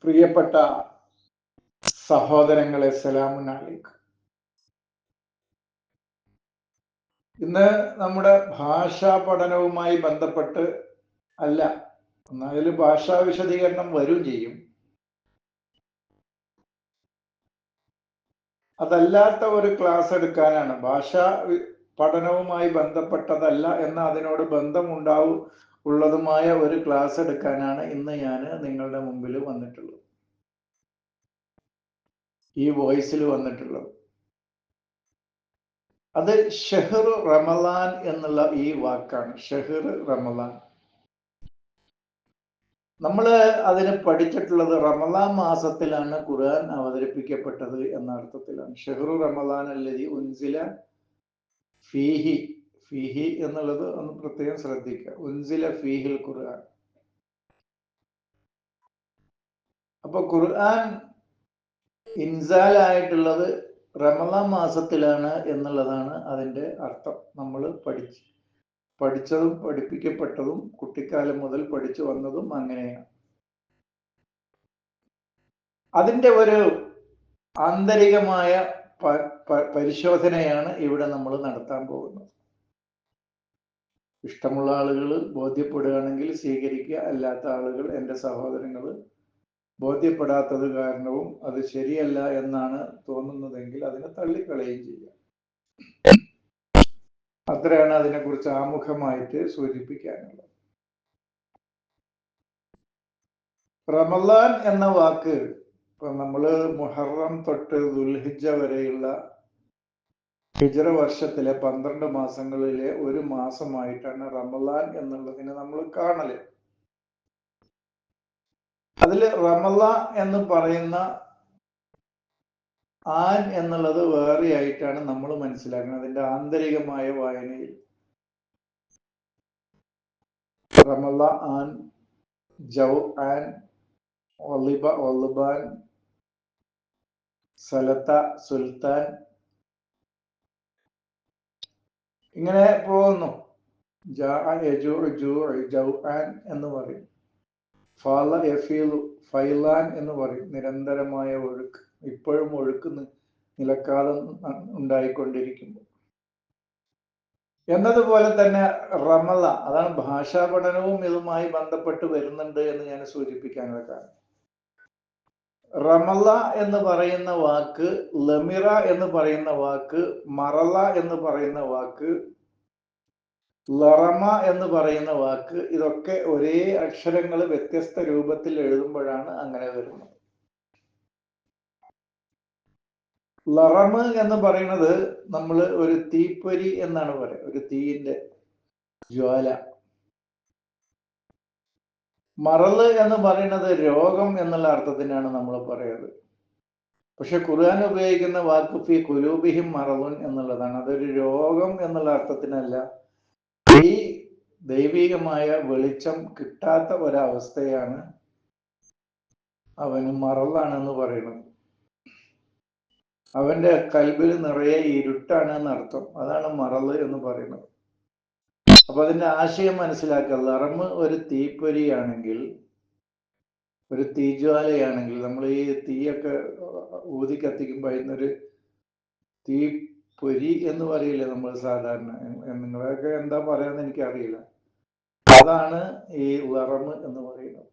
പ്രിയപ്പെട്ട സഹോദരങ്ങളെ, സലാമുൻ അലൈക്കും. ഇന്ന് നമ്മുടെ ഭാഷാ പഠനവുമായി ബന്ധപ്പെട്ട് അല്ല, എന്നാലും ഭാഷാ വിശദീകരണം വരും ചെയ്യും. അതല്ലാത്ത ഒരു ക്ലാസ് എടുക്കാനാണ്. ഭാഷാ പഠനവുമായി ബന്ധപ്പെട്ടതല്ല എന്ന അതിനോട് ഉള്ളതുമായ ഒരു ക്ലാസ് എടുക്കാനാണ് ഇന്ന് ഞാൻ നിങ്ങളുടെ മുമ്പിൽ വന്നിട്ടുള്ളത്, ഈ വോയിസിൽ വന്നിട്ടുള്ളത്. അത് ഷെഹ്ർ റമളാൻ എന്നുള്ള ഈ വാക്കാണ്. ഷെഹ്ർ റമളാൻ നമ്മൾ അതിന് പഠിച്ചിട്ടുള്ളത് റമളാൻ മാസത്തിലാണ് ഖുർആൻ അവതരിപ്പിക്കപ്പെട്ടത് എന്ന അർത്ഥത്തിലാണ്. ഷെഹ്റു റമളാൻ അല്ലദീ ഉൻസില ഫീഹി. ഫീഹി എന്നുള്ളത് ഒന്ന് പ്രത്യേകം ശ്രദ്ധിക്കുക. ഉൻസില ഫീഹിൽ ഖുർആൻ. അപ്പൊ ഖുർആൻ ഇൻസാലായിട്ടുള്ളത് റമളാൻ മാസത്തിലാണ് എന്നുള്ളതാണ് അതിന്റെ അർത്ഥം. നമ്മൾ പഠിച്ചതും പഠിപ്പിക്കപ്പെട്ടതും കുട്ടിക്കാലം മുതൽ പഠിച്ചു വന്നതും അങ്ങനെയാണ്. അതിന്റെ ഒരു ആന്തരികമായ പരിശോധനയാണ് ഇവിടെ നമ്മൾ നടത്താൻ പോകുന്നത്. ഇഷ്ടമുള്ള ആളുകൾ ബോധ്യപ്പെടുകയാണെങ്കിൽ സ്വീകരിക്കുക, അല്ലാത്ത ആളുകൾ, എൻ്റെ സഹോദരങ്ങൾ, ബോധ്യപ്പെടാത്തത് കാരണവും അത് ശരിയല്ല എന്നാണ് തോന്നുന്നതെങ്കിൽ അതിനെ തള്ളിക്കളയുകയും ചെയ്യുക. അത്രയാണ് അതിനെക്കുറിച്ച് ആമുഖമായിട്ട് സൂചിപ്പിക്കാനുള്ളത്. റമളാൻ എന്ന വാക്ക് ഇപ്പൊ നമ്മള് മുഹറം തൊട്ട് ദുൽഹിജ്ജ വരെയുള്ള ഹിജ്റ വർഷത്തിലെ 12 മാസങ്ങളിലെ ഒരു മാസമായിട്ടാണ് റമളാൻ എന്നുള്ളതിനെ നമ്മൾ കാണല്. അതില് റമള എന്ന് പറയുന്ന ആൻ എന്നുള്ളത് വേറെ ആയിട്ടാണ് നമ്മൾ മനസ്സിലാക്കുന്നത്. അതിന്റെ ആന്തരികമായ വായനയിൽ റമള ആൻ, ജൗ ആൻ, ഒളിബ ഒളുബാൻ, സലത്ത സുൽത്താൻ, ഇങ്ങനെ പോകുന്നു. ജൗ ആൻ എന്ന് പറയും. ഫാല യഫീലു, ഫൈലാൻ എന്ന് പറയും. നിരന്തരമായ ഒഴുക്ക്, ഇപ്പോഴും ഒഴുക്ക് നിലക്കാതെ ഉണ്ടായിക്കൊണ്ടിരിക്കുമ്പോൾ എന്നതുപോലെ തന്നെ റമള, അതാണ് ഭാഷാ പഠനവും ഇതുമായി ബന്ധപ്പെട്ട് വരുന്നുണ്ട് എന്ന് ഞാൻ സൂചിപ്പിക്കാനുള്ള കാരണം. റമള എന്ന് പറയുന്ന വാക്ക്, ലമിറ എന്ന് പറയുന്ന വാക്ക്, മറള എന്ന് പറയുന്ന വാക്ക്, ലറമ എന്ന് പറയുന്ന വാക്ക്, ഇതൊക്കെ ഒരേ അക്ഷരങ്ങൾ വ്യത്യസ്ത രൂപത്തിൽ എഴുതുമ്പോഴാണ് അങ്ങനെ വരുന്നത്. ലറമ് എന്ന് പറയുന്നത് നമ്മൾ ഒരു തീപ്പൊരി എന്നാണ് പറയുക, ഒരു തീയിന്റെ ജ്വാല. മറള് എന്ന് പറയുന്നത് രോഗം എന്നുള്ള അർത്ഥത്തിനാണ് നമ്മൾ പറയുന്നത്. പക്ഷെ ഖുർആൻ ഉപയോഗിക്കുന്ന വാക്ക് ഫി ഖുലൂബിഹിം മറളുൻ എന്നുള്ളതാണ്. അതൊരു രോഗം എന്നുള്ള അർത്ഥത്തിനല്ല, ഈ ദൈവികമായ വെളിച്ചം കിട്ടാത്ത ഒരവസ്ഥയാണ് അവന് മറളാണെന്ന് പറയുന്നത്. അവന്റെ കൽബിൽ നിറയെ ഇരുട്ടാണ് എന്നർത്ഥം. അതാണ് മറള് എന്ന് പറയുന്നത്. അപ്പൊ അതിന്റെ ആശയം മനസ്സിലാക്കുക. ലറമ് ഒരു തീപ്പൊരിയാണെങ്കിൽ, ഒരു തീജ്വാലയാണെങ്കിൽ, നമ്മൾ ഈ തീയൊക്കെ ഊതി കത്തിക്കുമ്പോൾ അതിനൊരു തീപ്പൊരി എന്ന് പറയില്ലേ നമ്മൾ സാധാരണ. നിങ്ങളൊക്കെ എന്താ പറയാന്ന് എനിക്കറിയില്ല. അതാണ് ഈ ലറമ് എന്ന് പറയുന്നത്.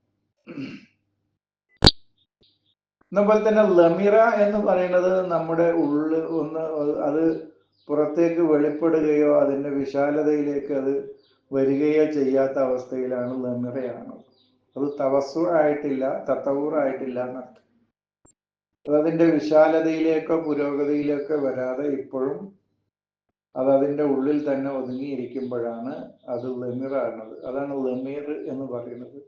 എന്നപോലെ തന്നെ ലമിറ എന്ന് പറയുന്നത് നമ്മുടെ ഉള്ളിൽ അത് പുറത്തേക്ക് വെളിപ്പെടുകയോ അതിന്റെ വിശാലതയിലേക്ക് അത് വരികയോ ചെയ്യാത്ത അവസ്ഥയിലാണ് ലമിറയാണ്. അത് തവസ്സു ആയിട്ടില്ല, തത്തവൂർ ആയിട്ടില്ല എന്നർത്ഥം. അതതിന്റെ വിശാലതയിലേക്കോ പുരോഗതിയിലേക്കോ വരാതെ ഇപ്പോഴും അതതിന്റെ ഉള്ളിൽ തന്നെ ഒതുങ്ങിയിരിക്കുമ്പോഴാണ് അത് ലമിറ ആകുന്നത്. അതാണ് ലമീർ എന്ന് പറയുന്നത്.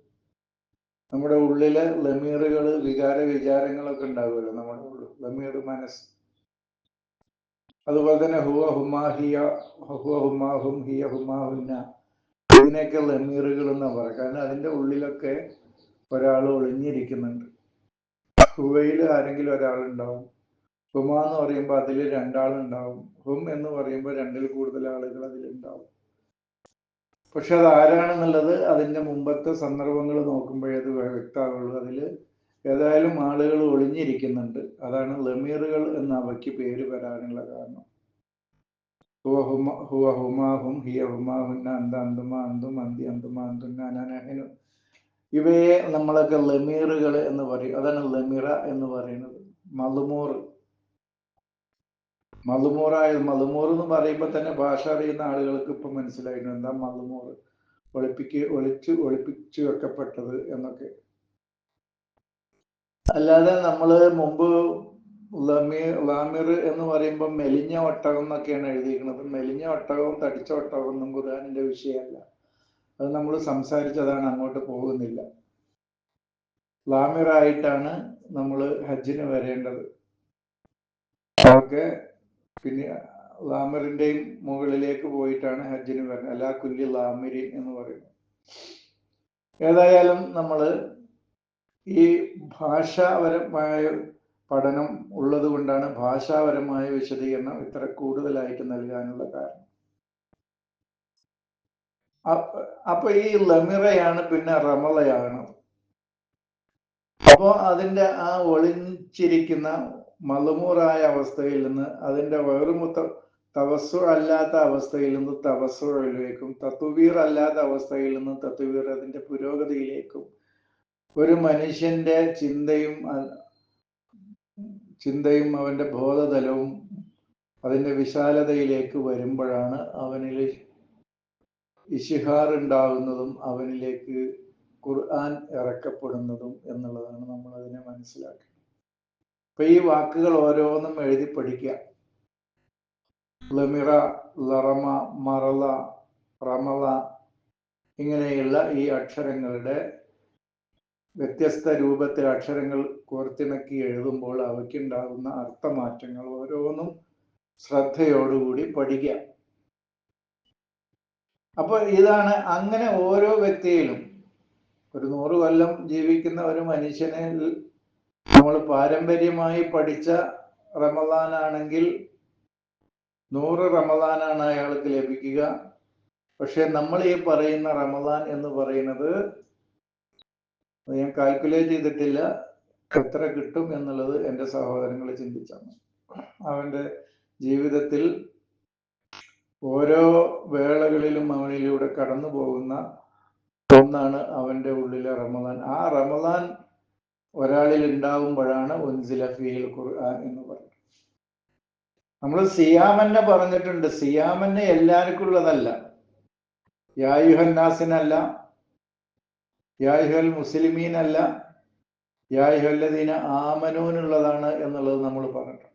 നമ്മുടെ ഉള്ളിലെ ലമീറുകൾ, വിചാരങ്ങളൊക്കെ ഉണ്ടാകുമല്ലോ നമ്മുടെ ഉള്ളിൽ. ലമീർ മനസ്സ്. അതുപോലെ തന്നെ ഹുവ ഹുമാ ഹിയ, ഹുവ ഹുമാഹും ഹിയ ഹുമാഹുന്ന, ഇതിനെയൊക്കെ ലമീറുകൾ എന്നാ പറയുക. കാരണം അതിന്റെ ഉള്ളിലൊക്കെ ഒരാൾ ഒളിഞ്ഞിരിക്കുന്നുണ്ട്. ഹുവയിൽ ആരെങ്കിലും ഒരാളുണ്ടാവും. ഹുമ എന്ന് പറയുമ്പോൾ അതിൽ രണ്ടാളുണ്ടാവും. ഹും എന്ന് പറയുമ്പോൾ 2-ൽ കൂടുതൽ ആളുകൾ അതിലുണ്ടാവും. പക്ഷെ അത് ആരാണെന്നുള്ളത് അതിന്റെ മുമ്പത്തെ സന്ദർഭങ്ങൾ നോക്കുമ്പോഴേ അത് വ്യക്തമാവുള്ളൂ. അതിൽ ഏതായാലും ആളുകൾ ഒളിഞ്ഞിരിക്കുന്നുണ്ട്. അതാണ് ലമീറുകൾ എന്ന അവയ്ക്ക് പേര് വരാനുള്ള കാരണം. ഹുവ ഹുമാഹും ഹിയ ഹുമാഹുന്ന അന്ത അന്തുമ അന്തും അന്തി അന്തുമ അന്തുന്ന അനനഹനു. ഇവയെ നമ്മളൊക്കെ ലമീറുകൾ എന്ന് പറയും. അതാണ് ലമിറ എന്ന് പറയുന്നത്. മളുമൂർ, മളുമൂർ എന്ന് പറയുമ്പോൾ തന്നെ ഭാഷ അറിയുന്ന ആളുകൾക്ക് ഇപ്പൊ മനസ്സിലായിരുന്നു എന്താ മളുമൂർ, ഒളിപ്പിച്ചു വെക്കപ്പെട്ടത് എന്നൊക്കെ. അല്ലാതെ നമ്മള് മുമ്പ് ലാമിർ എന്ന് പറയുമ്പോൾ മെലിഞ്ഞ ഒട്ടകം എന്നൊക്കെയാണ് എഴുതിയിരിക്കുന്നത്. മെലിഞ്ഞ ഒട്ടകവും തടിച്ച ഒട്ടകവും ഒന്നും ഖുർആനിന്റെ വിഷയമല്ല. അത് നമ്മൾ സംസാരിച്ചതാണ്, അങ്ങോട്ട് പോകുന്നില്ല. ലാമിറായിട്ടാണ് നമ്മൾ ഹജ്ജിന് വരേണ്ടത്. അതൊക്കെ പിന്നെ ലാമിറിന്റെയും മുകളിലേക്ക് പോയിട്ടാണ് ഹജ്ജിന് വരുന്നത്. അല്ലാ കുല്ലി ലാമിരി എന്ന് പറയുന്നത്. ഏതായാലും നമ്മൾ ഈ ഭാഷാപരമായ പഠനം ഉള്ളത് കൊണ്ടാണ് ഭാഷാപരമായ വിശദീകരണം ഇത്ര കൂടുതലായിട്ട് നൽകാനുള്ള കാരണം. അപ്പൊ ഈ ലമിറയാണ് പിന്നെ റമളയാണ്. അപ്പോ അതിന്റെ ആ ഒളിച്ചിരിക്കുന്ന മളുമൂറായ അവസ്ഥയിൽ നിന്ന് അതിന്റെ വേറും തവസ്സുർ അല്ലാത്ത അവസ്ഥയിൽ നിന്ന് തവസ്സുറിലേക്കും തത്വീർ അല്ലാത്ത അവസ്ഥയിൽ നിന്ന് തത്വീർ അതിന്റെ പുരോഗതിയിലേക്കും ഒരു മനുഷ്യന്റെ ചിന്തയും അവന്റെ ബോധതലവും അതിന്റെ വിശാലതയിലേക്ക് വരുമ്പോഴാണ് അവനിൽ ഇശിഹാർ ഉണ്ടാകുന്നതും അവനിലേക്ക് ഖുർആൻ ഇറക്കപ്പെടുന്നതും എന്നുള്ളതാണ് നമ്മൾ അതിനെ മനസ്സിലാക്കുന്നത്. അപ്പൊ ഈ വാക്കുകൾ ഓരോന്നും എഴുതി പഠിക്കുക. ലമിറ, ലറമ, മറല, റമല ഇങ്ങനെയുള്ള ഈ അക്ഷരങ്ങളുടെ വ്യത്യസ്ത രൂപത്തിൽ അക്ഷരങ്ങൾ കോർത്തിണക്കി എഴുതുമ്പോൾ അവയ്ക്കുണ്ടാകുന്ന അർത്ഥമാറ്റങ്ങൾ ഓരോന്നും ശ്രദ്ധയോടുകൂടി പഠിക്കുക. അപ്പൊ ഇതാണ് അങ്ങനെ ഓരോ വ്യക്തിയിലും ഒരു 100 കൊല്ലം ജീവിക്കുന്ന ഒരു മനുഷ്യനെ നമ്മൾ പാരമ്പര്യമായി പഠിച്ച റമദാനാണെങ്കിൽ 100 റമദാനാണ് അയാൾക്ക് ലഭിക്കുക. പക്ഷെ നമ്മൾ ഈ പറയുന്ന റമദാൻ എന്ന് പറയുന്നത് ഞാൻ കാൽക്കുലേറ്റ് ചെയ്തിട്ടില്ല എത്ര കിട്ടും എന്നുള്ളത് എൻ്റെ സഹോദരങ്ങൾ ചിന്തിച്ചാണ്. അവന്റെ ജീവിതത്തിൽ ഓരോ വേളകളിലും അവനിലൂടെ കടന്നു പോകുന്ന ഒന്നാണ് അവന്റെ ഉള്ളിലെ റമദാൻ. ആ റമദാൻ ഒരാളിൽ ഉണ്ടാകുമ്പോഴാണ് ഉൻസില ഫീൽ ഖുർആൻ എന്ന് പറയുന്നത്. നമ്മൾ സിയാമന്നെ പറഞ്ഞിട്ടുണ്ട്. സിയാമന്നെ എല്ലാവർക്കും ഉള്ളതല്ല. യായുഹന്നാസിനല്ല, യായുഹൽ മുസ്ലിമീനല്ല, യായുഹല്ലദീന ആമനൂനുള്ളതാണ് എന്നുള്ളത് നമ്മൾ പറഞ്ഞിട്ടുണ്ട്.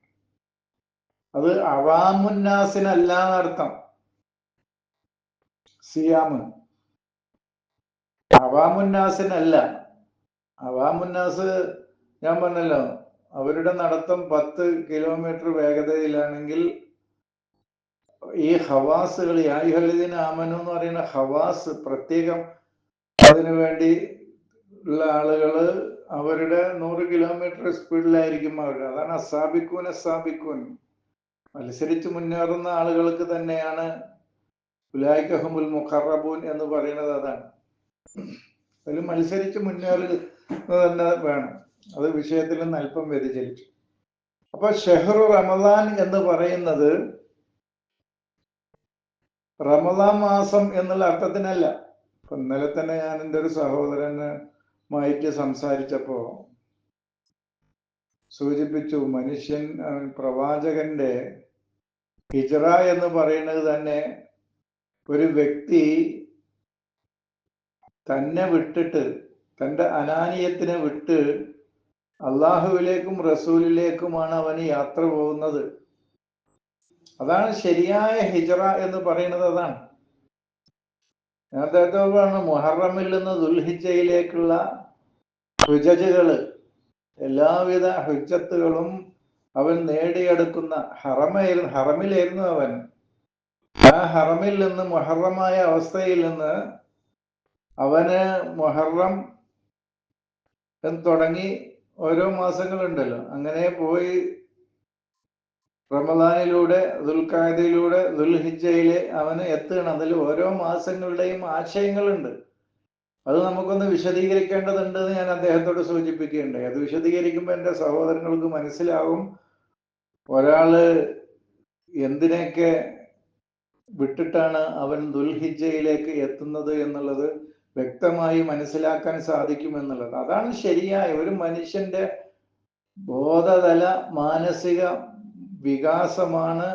അത് അവാമുന്നാസിനല്ല എന്നർത്ഥം. സിയാമ് അവാമുന്നാസിനല്ല. അവാമുന്നാസ് ഞാൻ പറഞ്ഞല്ലോ, അവരുടെ നടത്തം 10 കിലോമീറ്റർ വേഗതയിലാണെങ്കിൽ ഈ ഹവാസുകൾ യായുഹല്ലദീന ആമനു എന്ന് പറയുന്ന ഹവാസ് പ്രത്യേകം അതിനു വേണ്ടി ഉള്ള ആളുകള് അവരുടെ 100 കിലോമീറ്റർ സ്പീഡിലായിരിക്കും അവർ. അതാണ് അസാബിക്കൂൻ. മത്സരിച്ച് മുന്നേറുന്ന ആളുകൾക്ക് തന്നെയാണ് ഉലൈകഹുമുൽ മുഖറബൂൻ എന്ന് പറയുന്നത്. അതാണ് അതിൽ മത്സരിച്ച് മുന്നേറുക തന്നെ വേണം. അത് വിഷയത്തിൽ നിന്ന് അല്പം വ്യതിചലിച്ചു. അപ്പൊ ഷെഹ്റു റമദാൻ എന്ന് പറയുന്നത് റമദാൻ മാസം എന്നുള്ള അർത്ഥത്തിനല്ല. ഇപ്പൊ ഇന്നലെ തന്നെ ഞാൻ എൻ്റെ ഒരു സഹോദരനുമായിട്ട് സംസാരിച്ചപ്പോ സൂചിപ്പിച്ചു, മനുഷ്യൻ പ്രവാചകന്റെ ഹിജ്റ എന്ന് പറയുന്നത് തന്നെ ഒരു വ്യക്തി തന്നെ വിട്ടിട്ട് തൻ്റെ അനാനിയത്തിനെ വിട്ട് അള്ളാഹുവിലേക്കും റസൂലിലേക്കുമാണ് അവന് യാത്ര പോകുന്നത്. അതാണ് ശരിയായ ഹിജ്റ എന്ന് പറയുന്നത്. അതാണ് നേരത്തെ പറഞ്ഞ മുഹറമിൽ നിന്ന് ദുൽഹിജ്ജയിലേക്കുള്ള ഹുജജുകള്, എല്ലാവിധ ഹുജ്ജത്തുകളും അവൻ നേടിയെടുക്കുന്ന ഹറമിലായിരുന്നു അവൻ. ആ ഹറമിൽ നിന്ന് മുഹറമായ അവസ്ഥയിൽ നിന്ന് അവന് മുഹറം തുടങ്ങി ഓരോ മാസങ്ങളുണ്ടല്ലോ, അങ്ങനെ പോയി റമദാനിലൂടെ ദുൽഖഅദയിലൂടെ ദുൽഹിജ്ജയിലെ അവന് എത്തുകയാണ്. അതിൽ ഓരോ മാസങ്ങളുടെയും ആശയങ്ങളുണ്ട്. അത് നമുക്കൊന്ന് വിശദീകരിക്കേണ്ടതുണ്ട് എന്ന് ഞാൻ അദ്ദേഹത്തോട് സൂചിപ്പിക്കുകയുണ്ടായി. അത് വിശദീകരിക്കുമ്പോൾ എൻ്റെ സഹോദരങ്ങൾക്ക് മനസ്സിലാവും ഒരാള് എന്തിനൊക്കെ വിട്ടിട്ടാണ് അവൻ ദുൽഹിജ്ജയിലേക്ക് എത്തുന്നത് എന്നുള്ളത് വ്യക്തമായി മനസ്സിലാക്കാൻ സാധിക്കുമെന്നുള്ളത്. അതാണ് ശരിയായ ഒരു മനുഷ്യന്റെ ബോധതല മാനസിക വികാസമാണ്,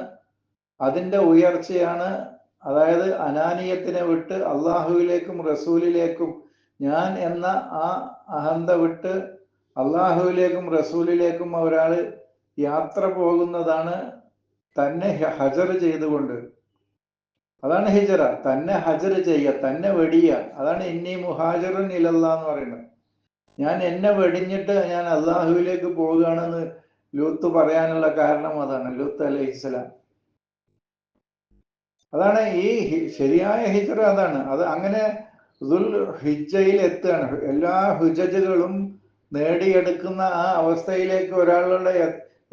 അതിൻ്റെ ഉയർച്ചയാണ്. അതായത് അനാനിയത്തിനെ വിട്ട് അള്ളാഹുവിലേക്കും റസൂലിലേക്കും, ഞാൻ എന്ന ആ അഹന്ത വിട്ട് അള്ളാഹുവിലേക്കും റസൂലിലേക്കും ഒരാൾ യാത്ര പോകുന്നതാണ് തന്നെ ഹജർ ചെയ്തുകൊണ്ട്. അതാണ് ഹിജറ. തന്നെ ഹജർ ചെയ്യുക, തന്നെ വെടിയ. അതാണ് ഇന്നി മുഹാജിറുൻ ഇലല്ലാ എന്ന് പറയുന്നത്. ഞാൻ എന്നെ വെടിഞ്ഞിട്ട് ഞാൻ അള്ളാഹുവിലേക്ക് പോവുകയാണെന്ന് ലൂത്ത് പറയാനുള്ള കാരണം അതാണ്. ലൂത്ത് അലൈഹിസ്സലാം, അതാണ് ഈ ശരിയായ ഹിജറ. അതാണ് അത്. അങ്ങനെ ദുൽ ഹിജ്ജയിൽ എത്തുകയാണ്. എല്ലാ ഹുജജുകളും നേടിയെടുക്കുന്ന ആ അവസ്ഥയിലേക്ക് ഒരാളുടെ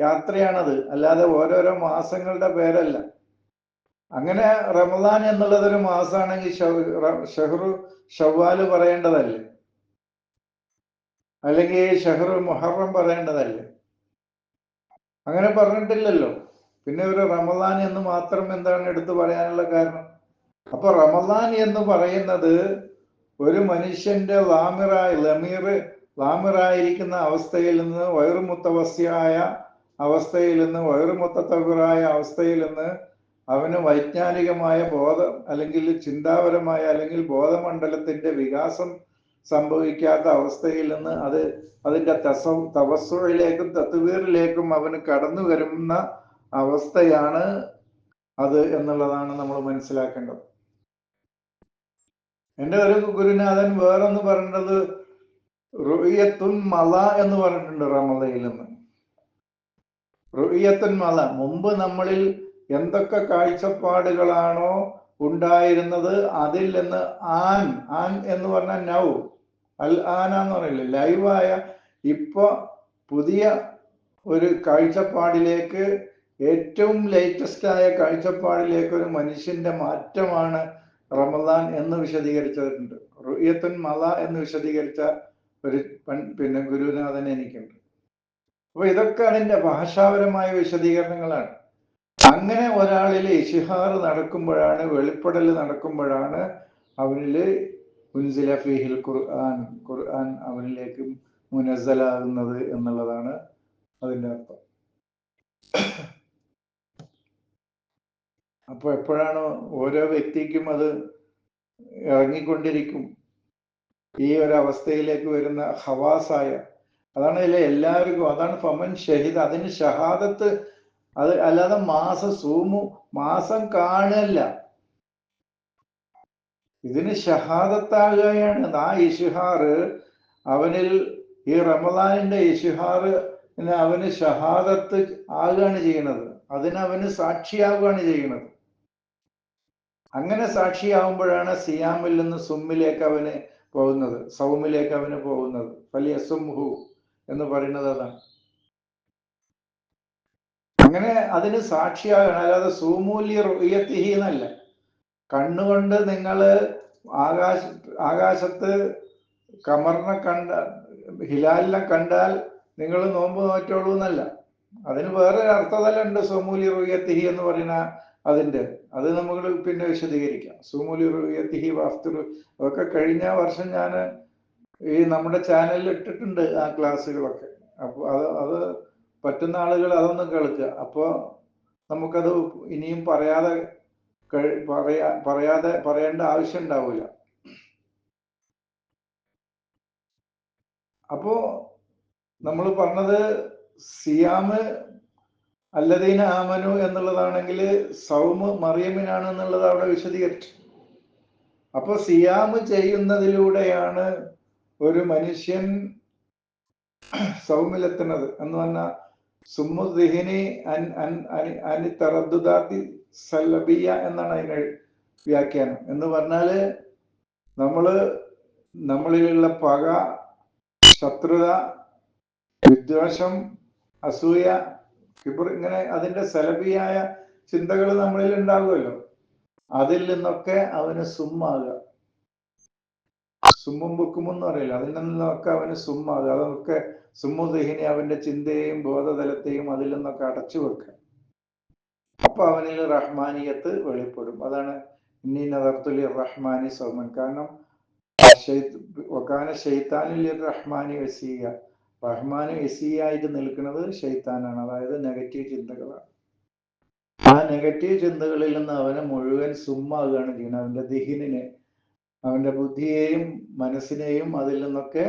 യാത്രയാണത്, അല്ലാതെ ഓരോരോ മാസങ്ങളുടെ പേരല്ല. അങ്ങനെ റമദാൻ എന്നുള്ളതൊരു മാസമാണെങ്കിൽ ഷഹ്റു ഷവ്വാല് പറയേണ്ടതല്ലേ, അല്ലെങ്കിൽ ഷഹ്റു മുഹറം പറയേണ്ടതല്ലേ? അങ്ങനെ പറഞ്ഞിട്ടില്ലല്ലോ. പിന്നെ ഒരു റമദാൻ എന്ന് മാത്രം എന്താണ് എടുത്തു പറയാനുള്ള കാരണം? അപ്പൊ റമദാൻ എന്ന് പറയുന്നത് ഒരു മനുഷ്യന്റെ ലാമിറായിരിക്കുന്ന അവസ്ഥയിൽ നിന്ന് വയറുമുത്തവസ്യായ അവസ്ഥയിൽ നിന്ന് വയറുമുത്തത്തവിറായ അവസ്ഥയിൽ നിന്ന് അവന് വൈജ്ഞാനികമായ ബോധം അല്ലെങ്കിൽ ചിന്താപരമായ അല്ലെങ്കിൽ ബോധമണ്ഡലത്തിന്റെ വികാസം സംഭവിക്കാത്ത അവസ്ഥയിൽ നിന്ന് അതിന്റെ തവസ്സുഴിലേക്കും തത്വീറിലേക്കും അവന് കടന്നു വരുന്ന അവസ്ഥയാണ് അത് എന്നുള്ളതാണ് നമ്മൾ മനസ്സിലാക്കേണ്ടത്. എൻ്റെ ഒരു ഗുരുനാഥൻ വേറൊന്ന് പറഞ്ഞത് റുഇയത്തുൻ മല എന്ന് പറഞ്ഞിട്ടുണ്ട് റമദയിൽ നിന്ന്. റുഇയത്തുൻ മല, മുമ്പ് നമ്മളിൽ എന്തൊക്കെ കാഴ്ചപ്പാടുകളാണോ ഉണ്ടായിരുന്നത് അതിൽ നിന്ന് ആൻ എന്ന് പറഞ്ഞാൽ നൗ, അൽ ആനാന്ന് പറയില്ലേ, ലൈവായ ഇപ്പൊ പുതിയ ഒരു കാഴ്ചപ്പാടിലേക്ക്, ഏറ്റവും ലേറ്റസ്റ്റ് ആയ കാഴ്ചപ്പാടിലേക്ക് ഒരു മനുഷ്യന്റെ മാറ്റമാണ് റമദാൻ എന്ന് വിശദീകരിച്ചിട്ടുണ്ട്. റുഇയത്തുൻ മല എന്ന് വിശദീകരിച്ച ഒരു ഗുരുനാഥൻ എനിക്കുണ്ട്. അപ്പൊ ഇതൊക്കെ അതിന്റെ ഭാഷാപരമായ വിശദീകരണങ്ങളാണ്. അങ്ങനെ ഒരാളിൽ ഇശ്തിഹാർ നടക്കുമ്പോഴാണ്, വെളിപ്പെടൽ നടക്കുമ്പോഴാണ് അവനില് ഉൻസില ഫീഹിൽ ഖുർആൻ അവനിലേക്ക് മുനസ്സലാകുന്നത് എന്നുള്ളതാണ് അതിൻ്റെ അർത്ഥം. അപ്പൊ എപ്പോഴാണ് ഓരോ വ്യക്തിക്കും അത് ഇറങ്ങിക്കൊണ്ടിരിക്കും ഈ ഒരു അവസ്ഥയിലേക്ക് വരുന്ന ഹവാസായ, അതാണ് എല്ലാവർക്കും. അതാണ് ഫമൻ ഷഹീദ്, അതിന് ഷഹാദത്ത്. അത് അല്ലാതെ മാസം കാണല്ല, ഇതിന് ഷഹാദത്താകുകയാണ്. ആ ഇശ്തിഹാർ അവനിൽ, ഈ റമദാനിന്റെ ഇശ്തിഹാർ അവന് ഷഹാദത്ത് ആകുകയാണ് ചെയ്യുന്നത്, അതിനവന് സാക്ഷിയാവുകയാണ് ചെയ്യുന്നത്. അങ്ങനെ സാക്ഷിയാവുമ്പോഴാണ് സിയാമിൽ നിന്ന് സുമ്മിലേക്ക് അവന് പോകുന്നത്, സൗമിലേക്ക് അവന് പോകുന്നത്. ഫലിയസുംഹു എന്ന് പറയുന്നത് അതാണ്. അങ്ങനെ അതിന് സാക്ഷിയാകണം, അല്ലാതെ സൂമൂലി റുയത്തിഹി എന്നല്ല. കണ്ണുകൊണ്ട് നിങ്ങൾ ആകാശത്ത് കമറിനെ ഹിലാലിനെ കണ്ടാൽ നിങ്ങൾ നോമ്പ് നോറ്റോളൂ എന്നല്ല. അതിന് വേറൊരു അർത്ഥതലുണ്ട് സൂമൂലി റുയത്തിഹി എന്ന് പറയുന്ന അതിൻ്റെ. അത് നമ്മൾ പിന്നെ വിശദീകരിക്കാം. സൂമൂലി റുയത്തിഹി വാഫ്തുർ, അതൊക്കെ കഴിഞ്ഞ വർഷം ഞാൻ ഈ നമ്മുടെ ചാനലിൽ ഇട്ടിട്ടുണ്ട് ആ ക്ലാസ്സുകളൊക്കെ. അപ്പോൾ അത് പറ്റുന്ന ആളുകൾ അതൊന്ന് കേൾക്കുക. അപ്പോൾ നമുക്കത് ഇനിയും പറയേണ്ട ആവശ്യം ഉണ്ടാവില്ല. അപ്പോ നമ്മൾ പറഞ്ഞത് സിയാമ് അല്ലദീന ആമനു എന്നുള്ളതാണെങ്കിൽ സൗമ് മറിയമിനാണ് എന്നുള്ളത് അവിടെ വിശദീകരിച്ചു. അപ്പൊ സിയാമ് ചെയ്യുന്നതിലൂടെയാണ് ഒരു മനുഷ്യൻ സൗമിലെത്തുന്നത് എന്ന് പറഞ്ഞാൽ സുമ്മുദ്ദിഹിനി അനി തറദ്ദുദാത്തി സല്ലബിയ എന്നാണ് അതിന് വ്യാഖ്യാനം. എന്ന് പറഞ്ഞാല് നമ്മളിലുള്ള പക, ശത്രുത, വിദ്വേഷം, അസൂയ, കിബർ, ഇങ്ങനെ അതിന്റെ സലബിയായ ചിന്തകൾ നമ്മളിൽ ഉണ്ടാകുമല്ലോ. അതിൽ നിന്നൊക്കെ അവന് സുമ്മാകുക. സുമ്മും ബുക്കുമും എന്ന് പറയില്ല, അതിൽ നിന്നൊക്കെ അവന് സുമ്മാകുക, അതൊക്കെ സുമ്മുദഹിനി അവന്റെ ചിന്തയെയും ബോധതലത്തെയും അതിൽ നിന്നൊക്കെ അടച്ചു വെക്കുക. അപ്പൊ അവനിൽ റഹ്മാനിയത്ത് വെളിപ്പെടും. അതാണ് ഇന്നി നദർത്തുലി റഹ്മാനി സൗമൻ. കാരണം ഷെയ്ത്താനിൽ റഹ്മാനി വസീയ, റഹ്മാന് വസീയായിട്ട് നിൽക്കുന്നത് ഷെയ്ത്താനാണ്, അതായത് നെഗറ്റീവ് ചിന്തകളാണ്. ആ നെഗറ്റീവ് ചിന്തകളിൽ നിന്ന് അവനെ മുഴുവൻ സുമ്മാകുകയാണ് ചെയ്യുന്നത്. അവന്റെ ദിഹിനിനെ, അവന്റെ ബുദ്ധിയെയും മനസ്സിനെയും അതിൽ നിന്നൊക്കെ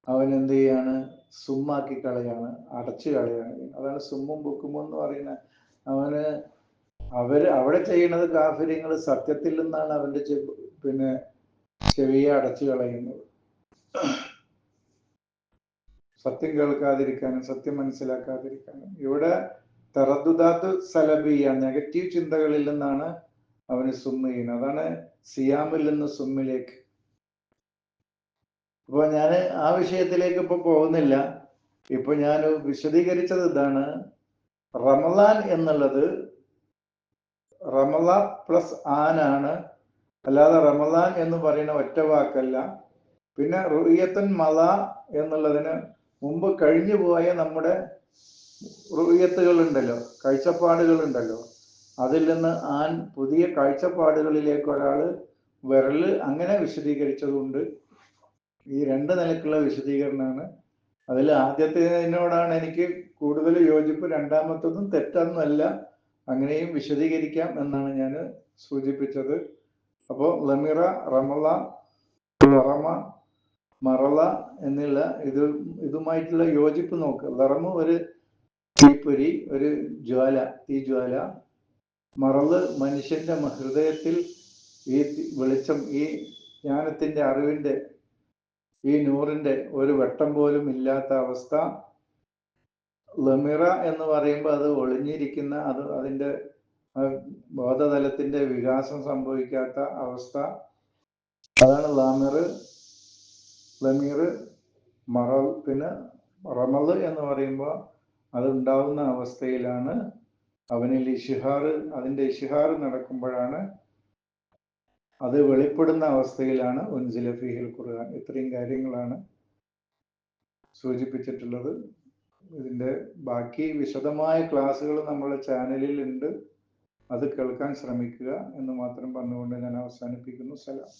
അവൻ എന്ത് ചെയ്യാണ്? സുമ്മാക്കി കളയാണ്, അടച്ചു കളയാണ്. അതാണ് സുമ്മും ബുക്കുമും എന്ന് പറയുന്നത്. അവിടെ ചെയ്യുന്നത് കാഫിര്യങ്ങൾ സത്യത്തിൽ നിന്നാണ് അവന്റെ ചെവിയെ അടച്ചു കളയുന്നത്. സത്യം കേൾക്കാതിരിക്കാനും സത്യം മനസ്സിലാക്കാതിരിക്കാനും. ഇവിടെ തറദ്ദുദാത്ത് സലബിയ, നെഗറ്റീവ് ചിന്തകളിൽ നിന്നാണ് അവന് സുമ്മ ചെയ്യുന്നത്. അതാണ് സിയാമിൽ നിന്ന് സുമ്മിലേക്ക്. അപ്പൊ ഞാൻ ആ വിഷയത്തിലേക്ക് ഇപ്പൊ പോകുന്നില്ല. ഇപ്പൊ ഞാൻ വിശദീകരിച്ചത് ഇതാണ്, റമളാൻ എന്നുള്ളത് റമള പ്ലസ് ആനാണ്, അല്ലാതെ റമളാൻ എന്ന് പറയുന്ന ഒറ്റ വാക്കല്ല. പിന്നെ റുയത്തുൻ മല എന്നുള്ളതിന് മുമ്പ് കഴിഞ്ഞു പോയ നമ്മുടെ റുയത്തുകൾ ഉണ്ടല്ലോ, കാഴ്ചപ്പാടുകൾ ഉണ്ടല്ലോ, അതിൽ നിന്ന് പുതിയ കാഴ്ചപ്പാടുകളിലേക്ക് ഒരാൾ വിരല് അങ്ങനെ വിശദീകരിച്ചതുകൊണ്ട് ഈ രണ്ട് നിലക്കുള്ള വിശദീകരണമാണ്. അതിൽ ആദ്യത്തേതിനോടാണ് എനിക്ക് കൂടുതൽ യോജിപ്പ്, രണ്ടാമത്തതും തെറ്റൊന്നുമല്ല, അങ്ങനെയും വിശദീകരിക്കാം എന്നാണ് ഞാൻ സൂചിപ്പിച്ചത്. അപ്പോൾ ലമിറ, റമള, ലറമ, മറള എന്നുള്ള ഇതുമായിട്ടുള്ള യോജിപ്പ് നോക്കുക. ലറമ് ഒരു തീപ്പൊരി, ഒരു ജ്വാല, തീജ്വാല. മറള് മനുഷ്യന്റെ ഹൃദയത്തിൽ ഈ വെളിച്ചം, ഈ ജ്ഞാനത്തിന്റെ അറിവിന്റെ ഈ നൂറിന്റെ ഒരു വെട്ടം പോലും ഇല്ലാത്ത അവസ്ഥ. ലമിറ എന്ന് പറയുമ്പോൾ അത് ഒളിഞ്ഞിരിക്കുന്ന, അതിന്റെ ബോധതലത്തിന്റെ വികാസം സംഭവിക്കാത്ത അവസ്ഥ. അതാണ് ലാമിർ, ലമീർ, മറൽ. പിന്നെ റമള് എന്ന് പറയുമ്പോൾ അത് ഉണ്ടാവുന്ന അവസ്ഥയിലാണ് അവനിൽ അതിന്റെ ഇഷിഹാർ നടക്കുമ്പോഴാണ്, അത് വെളിപ്പെടുന്ന അവസ്ഥയിലാണ് ഉൻസില ഫീഹിൽ ഖുർആൻ. ഇത്രയും കാര്യങ്ങളാണ് സൂചിപ്പിച്ചിട്ടുള്ളത്. ഇതിന്റെ ബാക്കി വിശദമായ ക്ലാസ്സുകൾ നമ്മുടെ ചാനലിൽ ഉണ്ട്, അത് കേൾക്കാൻ ശ്രമിക്കുക എന്ന് മാത്രം പറഞ്ഞുകൊണ്ട് ഞാൻ അവസാനിപ്പിക്കുന്നു. സലാം.